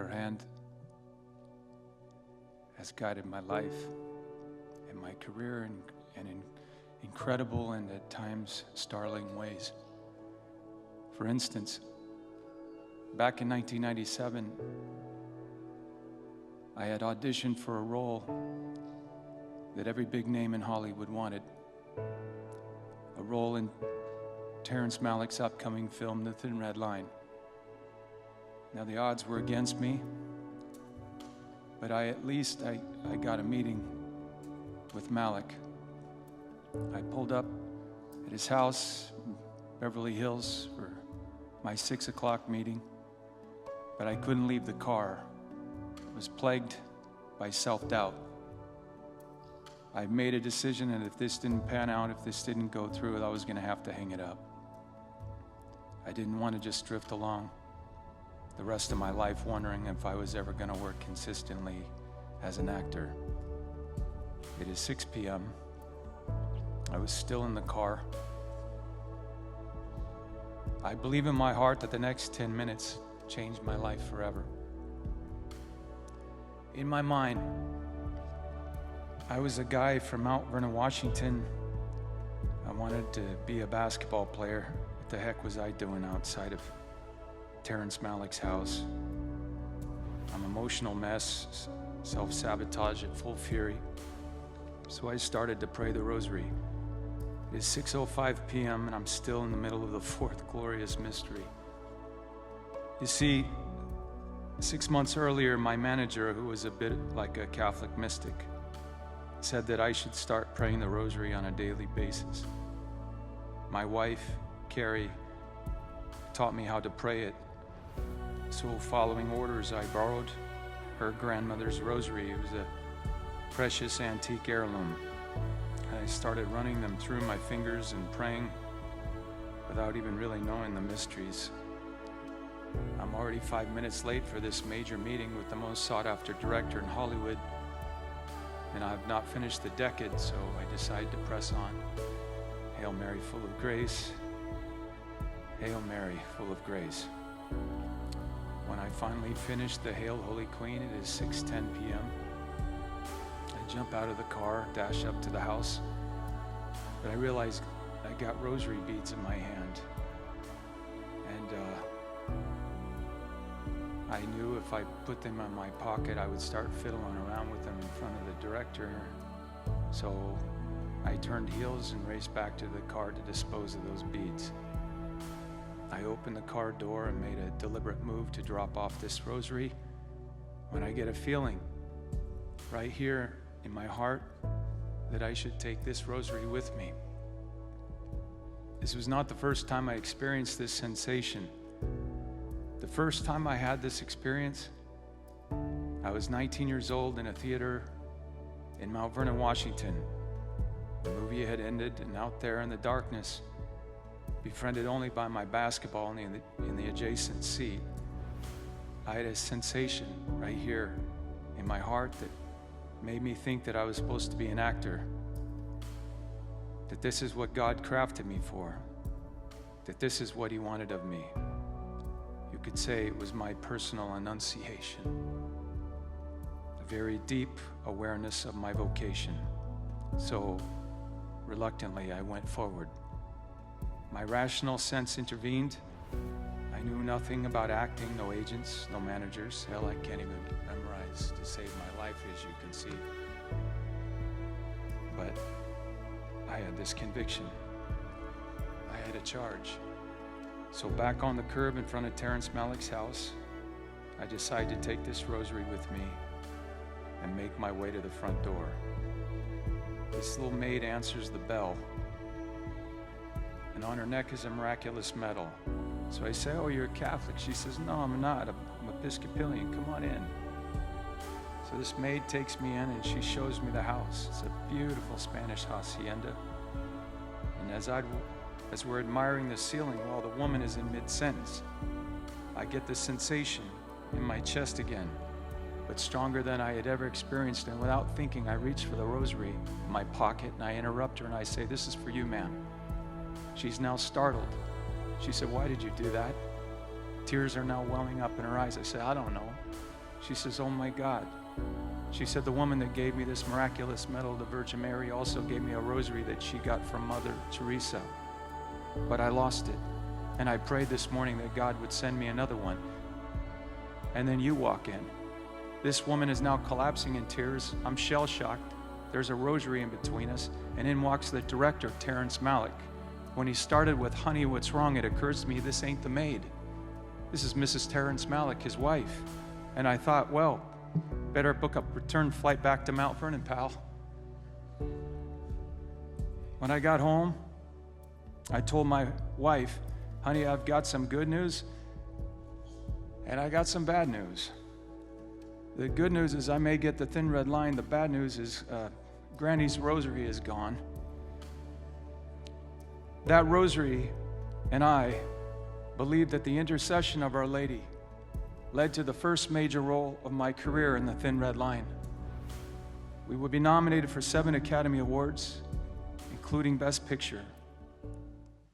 Her hand has guided my life and my career in incredible and at times startling ways. For instance, back in 1997, I had auditioned for a role that every big name in Hollywood wanted. A role in Terrence Malick's upcoming film, The Thin Red Line. Now the odds were against me, but I got a meeting with Malick. I pulled up at his house in Beverly Hills for my 6 o'clock meeting, but I couldn't leave the car. I was plagued by self-doubt. I made a decision, and if this didn't pan out, if this didn't go through, I was going to have to hang it up. I didn't want to just drift along the rest of my life wondering if I was ever going to work consistently as an actor. It is 6 p.m. I was still in the car. I believe in my heart that the next 10 minutes changed my life forever. In my mind, I was a guy from Mount Vernon, Washington. I wanted to be a basketball player. What the heck was I doing outside of Terrence Malick's house? I'm an emotional mess, self-sabotage at full fury. So I started to pray the rosary. It is 6:05 p.m. and I'm still in the middle of the fourth glorious mystery. You see, 6 months earlier, my manager, who was a bit like a Catholic mystic, said that I should start praying the rosary on a daily basis. My wife, Carrie, taught me how to pray it. So following orders, I borrowed her grandmother's rosary. It was a precious antique heirloom. I started running them through my fingers and praying without even really knowing the mysteries. I'm already 5 minutes late for this major meeting with the most sought-after director in Hollywood, and I've not finished the decade, so I decide to press on. Hail Mary, full of grace. Hail Mary, full of grace. When I finally finish the Hail Holy Queen, it is 6:10 p.m. I jump out of the car, dash up to the house, but I realize I got rosary beads in my hand. And I knew if I put them in my pocket, I would start fiddling around with them in front of the director. So I turned heels and raced back to the car to dispose of those beads. I opened the car door and made a deliberate move to drop off this rosary when I get a feeling right here in my heart that I should take this rosary with me. This was not the first time I experienced this sensation. The first time I had this experience, I was 19 years old in a theater in Mount Vernon, Washington. The movie had ended, and out there in the darkness, befriended only by my basketball in the adjacent seat, I had a sensation right here in my heart that made me think that I was supposed to be an actor, that this is what God crafted me for, that this is what He wanted of me. You could say it was my personal annunciation, a very deep awareness of my vocation. So reluctantly, I went forward. My rational sense intervened. I knew nothing about acting, no agents, no managers. Hell, I can't even memorize to save my life, as you can see. But I had this conviction. I had a charge. So back on the curb in front of Terrence Malick's house, I decided to take this rosary with me and make my way to the front door. This little maid answers the bell, and on her neck is a miraculous medal. So I say, "Oh, you're a Catholic?" She says, "No, I'm not. I'm Episcopalian. Come on in." So this maid takes me in and she shows me the house. It's a beautiful Spanish hacienda. And as we're admiring the ceiling while the woman is in mid-sentence, I get the sensation in my chest again, but stronger than I had ever experienced. And without thinking, I reach for the rosary in my pocket and I interrupt her and I say, "This is for you, ma'am." She's now startled. She said, "Why did you do that?" Tears are now welling up in her eyes. I said, "I don't know. She says, oh my God. She said, the woman that gave me this miraculous medal, the Virgin Mary, also gave me a rosary that she got from Mother Teresa. But I lost it. And I prayed this morning that God would send me another one. And then you walk in. This woman is now collapsing in tears. I'm shell-shocked. There's a rosary in between us. And in walks the director, Terrence Malick. When he started with, honey, what's wrong? It occurs to me, this ain't the maid. This is Mrs. Terrence Malick, his wife. And I thought, well, better book a return flight back to Mount Vernon, pal. When I got home, I told my wife, honey, I've got some good news and I got some bad news. The good news is I may get the thin red line. The bad news is Granny's rosary is gone. That rosary and I believe that the intercession of Our Lady led to the first major role of my career in the Thin Red Line. We would be nominated for 7 Academy Awards, including Best Picture.